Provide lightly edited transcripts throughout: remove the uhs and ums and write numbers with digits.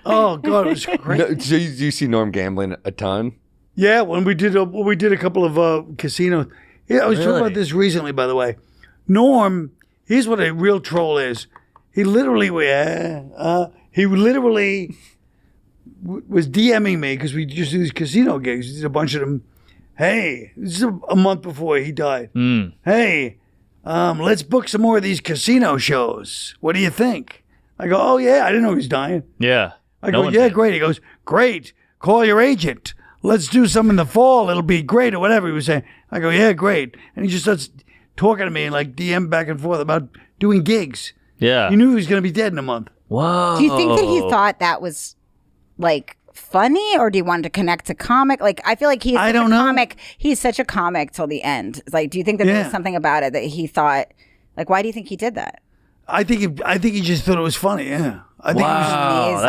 Oh God, it was great. No, so you see Norm gambling a ton? Yeah, when we did a couple of casinos. Yeah, I was talking about this recently, by the way. Norm, here's what a real troll is. He literally was DMing me because we just do these casino gigs. We did a bunch of them. Hey, this is a month before he died. Hey, let's book some more of these casino shows. What do you think? I go, oh yeah, I didn't know he was dying. Yeah. I go, yeah, great. He goes, great. Call your agent. Let's do some in the fall. It'll be great or whatever he was saying. I go, yeah, great. And he just starts talking to me and like DM back and forth about doing gigs. Yeah. He knew he was going to be dead in a month. Whoa. Do you think that he thought that was like funny, or do you want to connect to comic? Like, I feel like he's such a comic. He's such a comic till the end. Like, do you think that there's something about it that he thought, like, why do you think he did that? I think he just thought it was funny. Yeah. I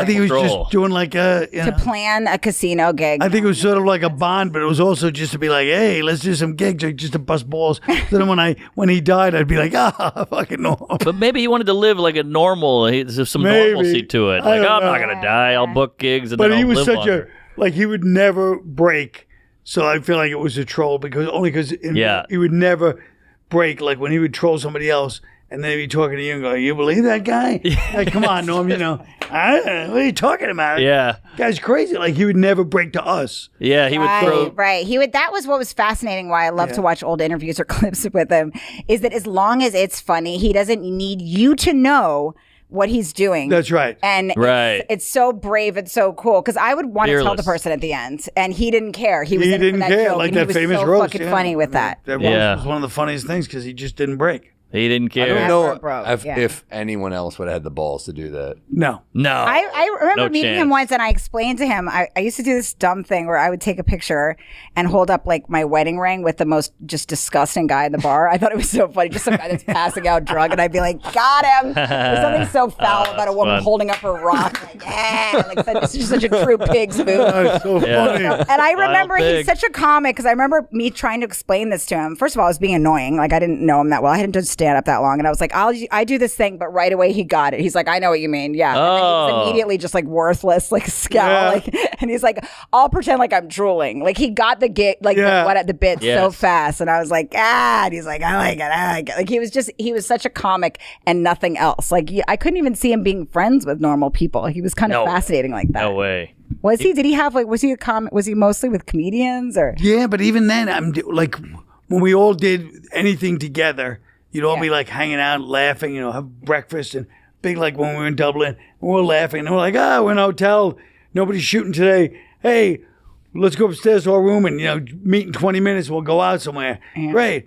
think he was just doing like to plan a casino gig. I think it was sort of like a bond, but it was also just to be like, hey, let's do some gigs, like just to bust balls. Then when he died, I'd be like, fucking no. But maybe he wanted to live like a normal. There's some normalcy to it. Like, I'm not gonna die. I'll book gigs, and then I'll live longer. Like he would never break. So I feel like it was a troll because he would never break. Like when he would troll somebody else. And then he'd be talking to you and go, you believe that guy? Like, come on, Norm, what are you talking about? Yeah. Guy's crazy. Like, he would never break to us. Yeah, he would throw. Right. That was what was fascinating, why I love to watch old interviews or clips with him, is that as long as it's funny, he doesn't need you to know what he's doing. That's right. And it's so brave and so cool. Because I would want to tell the person at the end. And he didn't care. He didn't care. Joke, like and that he was famous so roast. Fucking funny with that. That roast was one of the funniest things because he just didn't break. He didn't care. I don't know if anyone else would have had the balls to do that. No. I remember meeting him once, and I explained to him, I used to do this dumb thing where I would take a picture and hold up like my wedding ring with the most just disgusting guy in the bar. I thought it was so funny. Just some guy that's passing out drunk, and I'd be like, got him. There's something so foul about a woman holding up her rock. Like, yeah. Like, this is such a true pig's move. That's so funny. And I remember he's such a comic, because I remember me trying to explain this to him. First of all, I was being annoying. Like, I didn't know him that well. I hadn't done stand up that long, and I was like, I do this thing, but right away he got it. He's like, I know what you mean. Yeah. And then he was immediately just like worthless, like scowl, and he's like, I'll pretend like I'm drooling. Like he got the gig, like the bit so fast, and I was like, and he's like, I like it. Like he was such a comic and nothing else. Like I couldn't even see him being friends with normal people. He was kind of fascinating like that. No way. Was he? Did he have like? Was he a comic? Was he mostly with comedians or? Yeah, but even then, I'm like when we all did anything together. You'd all be like hanging out, laughing, have breakfast, and big like when we were in Dublin, and we're laughing, and we're like, we're in a hotel, nobody's shooting today. Hey, let's go upstairs to our room and meet in 20 minutes. We'll go out somewhere. Yeah. Great.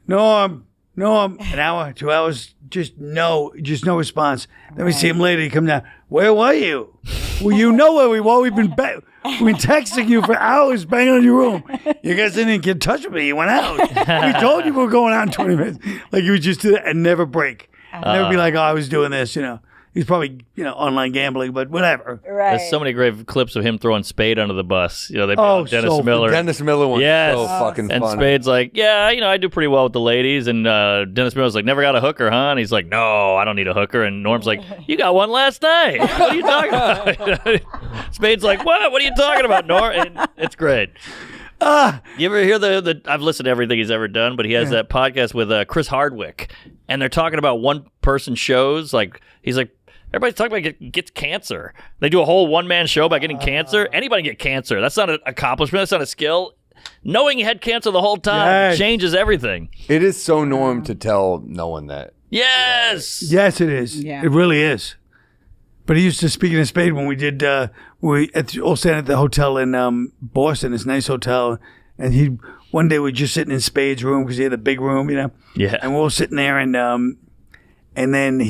No, an hour, 2 hours, just no response. Then we see him later. He comes down. Where were you? Well, you know where we were. We've been texting you for hours, banging on your room. You guys didn't get in touch with me. You went out. We told you we were going out in 20 minutes. Like you would just do that and never break. Never be like, I was doing this. He's probably online gambling, but whatever. Right. There's so many great clips of him throwing Spade under the bus. They brought Dennis Miller. Dennis Miller one. Yes. So fucking and funny. Spade's like, yeah, I do pretty well with the ladies. And Dennis Miller's like, never got a hooker, huh? And he's like, no, I don't need a hooker. And Norm's like, you got one last night. What are you talking about? Spade's like, what? What are you talking about, Norm? And it's great. You ever hear the I've listened to everything he's ever done, but he has that podcast with Chris Hardwick, and they're talking about one-person shows. Like, he's like, everybody's talking about gets cancer. They do a whole one-man show about getting cancer. Anybody can get cancer. That's not an accomplishment. That's not a skill. Knowing you had cancer the whole time changes everything. It is so norm to tell no one that. Yes. Yes, it is. Yeah. It really is. But he used to, speaking of Spade, when we did, we all staying at the hotel in Boston, this nice hotel, and one day we were just sitting in Spade's room because he had a big room, Yeah. And we're all sitting there, and then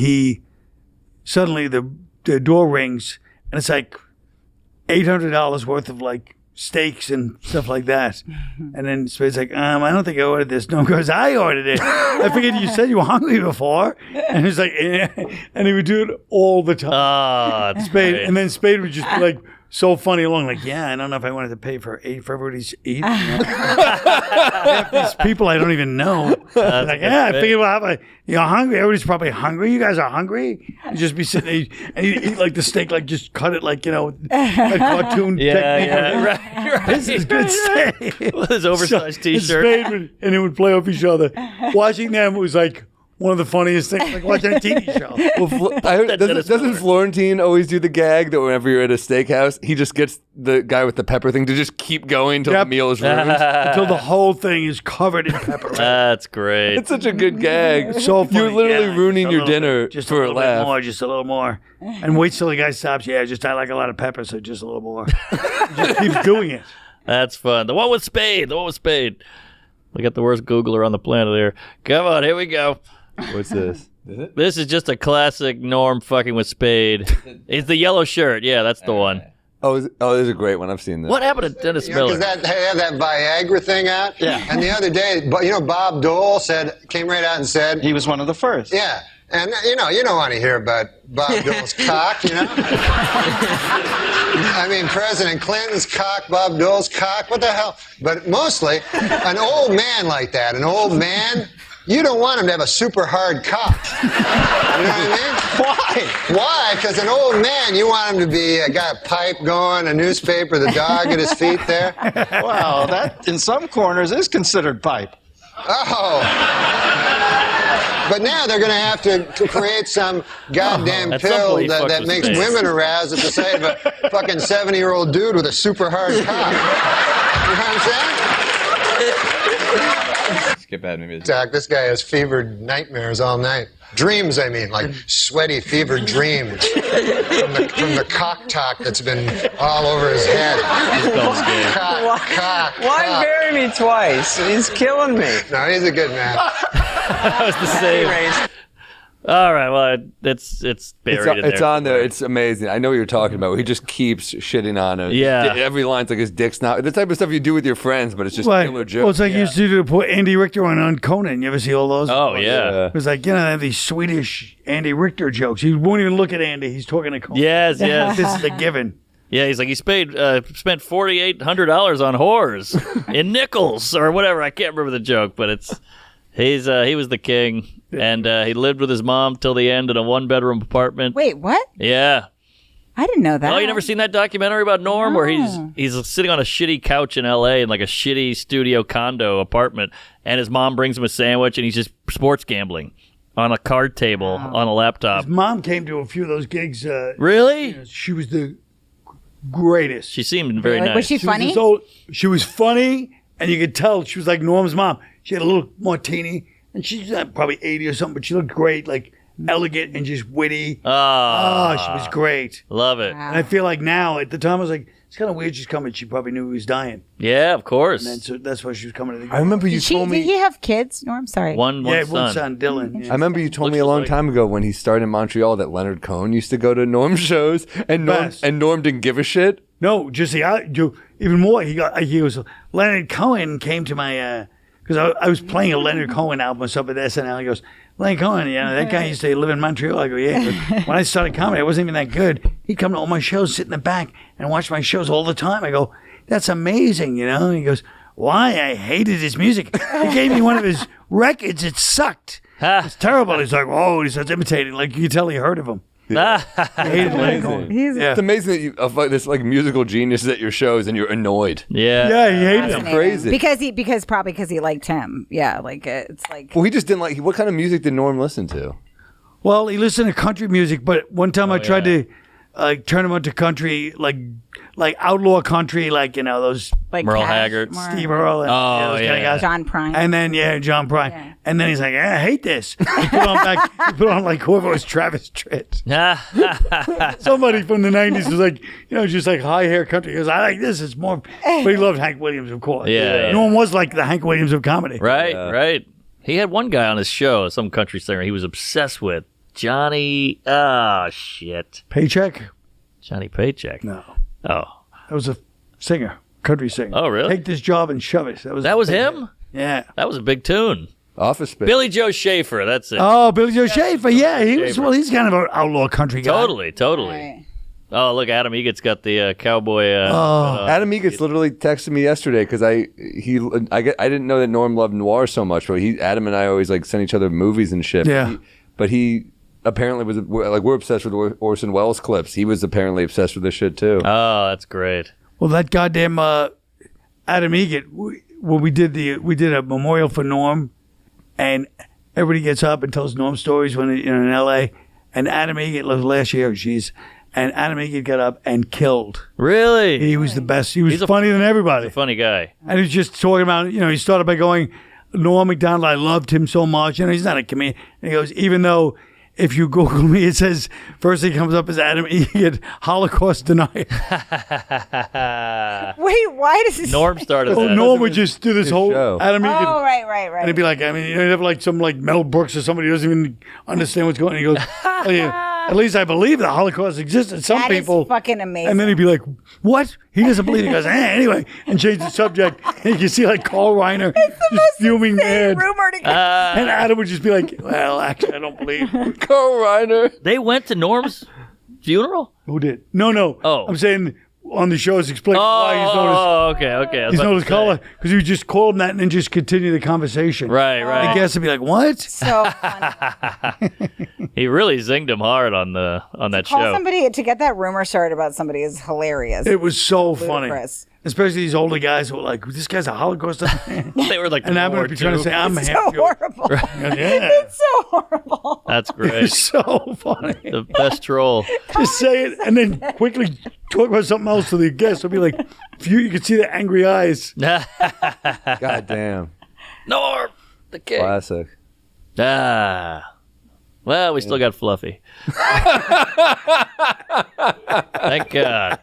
suddenly the door rings, and it's like $800 worth of like steaks and stuff like that. And then Spade's like, I don't think I ordered this. No, because I ordered it. I figured you said you were hungry before. And he's like, and he would do it all the time. Oh, Spade, and then Spade would just be like so funny along. Like, yeah, I don't know if I wanted to pay for everybody's eat. Half these people I don't even know. Like, yeah, I figured we'll have hungry. Everybody's probably hungry. You guys are hungry. You just be sitting there and you eat like the steak, like just cut it like, like cartoon technique. Yeah, right. This is good steak. With his oversized T-shirt. And it would play off each other. Watching them was like one of the funniest things, like watching a TV show. Well, I heard, doesn't Florentine always do the gag that whenever you're at a steakhouse, he just gets the guy with the pepper thing to just keep going until the meal is ruined? Until the whole thing is covered in pepper. That's great. It's such a good gag. So funny. You're literally ruining your dinner just for a laugh. Just a little more. And wait till the guy stops. Yeah, I like a lot of pepper, so just a little more. Just keeps doing it. That's fun. The one with Spade. We got the worst Googler on the planet here. Come on, here we go. What's this? This is just a classic Norm fucking with Spade. It's the yellow shirt. Yeah, that's the one. This is a great one. I've seen this. What happened to Dennis Miller? Because they have that Viagra thing out. Yeah. And the other day, Bob Dole came right out and said He was one of the first. Yeah. And you don't want to hear about Bob Dole's cock, I mean, President Clinton's cock, Bob Dole's cock, what the hell? But mostly, an old man like that, you don't want him to have a super hard cock. You know what I mean? Why? Because an old man, you want him to be got a pipe going, a newspaper, the dog at his feet there. Well, that in some corners is considered pipe. Oh. But now they're going to have to create some goddamn pill that makes women aroused at the sight of a fucking 70-year-old dude with a super hard cock. You know what I'm saying? Skip ahead, maybe. Doc, this guy has fevered nightmares all night. Dreams, I mean, like sweaty, fevered dreams from the cock talk that's been all over his head. Cock. Why bury me twice? He's killing me. No, he's a good man. That was the same. All right, well, it's buried in there. It's on there. It's amazing. I know what you're talking about. He just keeps shitting on it. Yeah. Every line's like his dick's not. The type of stuff you do with your friends, but it's just killer jokes. Well, it's like you used to do to put Andy Richter on Conan. You ever see all those? Oh, yeah. It was like, they have these Swedish Andy Richter jokes. He won't even look at Andy. He's talking to Conan. Yes. This is a given. Yeah, he's like, he spent $4,800 on whores in nickels or whatever. I can't remember the joke, but he was the king, and he lived with his mom till the end in a one-bedroom apartment. Wait, what? Yeah. I didn't know that. Oh, you never seen that documentary about Norm where he's sitting on a shitty couch in L.A. in like a shitty studio condo apartment, and his mom brings him a sandwich, and he's just sports gambling on a card table on a laptop. His mom came to a few of those gigs. Really? She was the greatest. She seemed very nice. Was she funny? She was funny, and you could tell she was like Norm's mom. She had a little martini, and she's probably 80 or something, but she looked great, like elegant and just witty. Oh, she was great. Love it. And I feel like now, at the time, I was like, it's kind of weird she's coming. She probably knew he was dying. Yeah, of course. And then, so that's why she was coming to the gig. I remember you told me. Did he have kids, Norm? Sorry. One one son. son, Dylan. Yeah. I remember you told me a long time ago when he started in Montreal that Leonard Cohen used to go to Norm's shows, and Norm didn't give a shit. No, just even more. He goes. Leonard Cohen came to my because I was playing a Leonard Cohen album or something at SNL. He goes, Leonard Cohen, that guy used to live in Montreal. I go, yeah. When I started comedy, I wasn't even that good. He'd come to all my shows, sit in the back, and watch my shows all the time. I go, that's amazing, He goes, why? I hated his music. He gave me one of his records. It sucked. It's terrible. He's like, oh, he starts imitating. Like you can tell he heard of him. I hated Leonard Cohen. It's amazing that you this like musical genius is at your shows and you're annoyed. Yeah, he hated him. Crazy. Because he liked him. Yeah, like it's like. Well, he just didn't like. What kind of music did Norm listen to? Well, he listened to country music, but one time I tried to turn him onto country, like outlaw country, those like Merle Cash, Haggard, Steve Earle, and those kind of guys. John Prine, and then John Prine, and then he's like, I hate this. He put on like whoever was Travis Tritt. Somebody from the '90s was like, just like high hair country. He goes, I like this. It's more, but he loved Hank Williams, of course. Yeah. No one was like the Hank Williams of comedy. Right. He had one guy on his show, some country singer he was obsessed with. Johnny, Paycheck? Johnny Paycheck. No. Oh. That was a singer, country singer. Oh, really? Take this job and shove it. That was him? Yeah. That was a big tune. Office Space. Billy Joe Schaefer, that's it. Oh, Billy Joe Schaefer. Yeah, he's kind of an outlaw country guy. Totally. Right. Oh, look, Adam Eget's got the cowboy. Adam Eget's literally texted me yesterday because I didn't know that Norm loved noir so much, but Adam and I always like send each other movies and shit. Yeah. But he apparently was like, we're obsessed with Orson Welles clips. He was apparently obsessed with this shit too. Oh, that's great. Well, that goddamn Adam Eget. We did a memorial for Norm, and everybody gets up and tells Norm stories when in L.A. And Adam Eget last year, and Adam Eget got up and killed. Really? He was the best. He was funnier than everybody. He's a funny guy. And he was just talking about, he started by going, Norm Macdonald, I loved him so much. He's not a comedian. And he goes, even though if you Google me, it says, first thing comes up is Adam Eget, Holocaust denier. Wait, why does this? Norm started that. Norm would just do this whole show. Adam Eget. Oh, right. And he'd be like, he'd have like some like Mel Brooks or somebody who doesn't even understand what's going on. He goes, oh, yeah. At least I believe the Holocaust existed. Some That people. is fucking amazing. And then he'd be like, what? He doesn't believe it. He goes, anyway, and change the subject. And you can see like Carl Reiner just fuming mad. Rumor to And Adam would just be like, well, actually, I don't believe. Carl Reiner. They went to Norm's funeral? Who did? No. Oh. I'm saying on the shows explaining why he's known as. Okay. He's known as caller because you just call him that and then just continue the conversation. Right. The guests would be like, what? so funny. He really zinged him hard on that Call show. somebody to get that rumor started about somebody is hilarious. It was so funny. Ludicrous. Especially these older guys who were like, this guy's a Holocaust. They were like, And I'm going to be trying to say, I'm It's half so Jewish. horrible. Yeah. It's so horrible. That's It's great. so funny. The best troll. Just say it and then quickly talk about something else to the guests. It'll be like, you can see the angry eyes. God damn. Norm, the king. Classic. Well, we still got Fluffy. Thank God.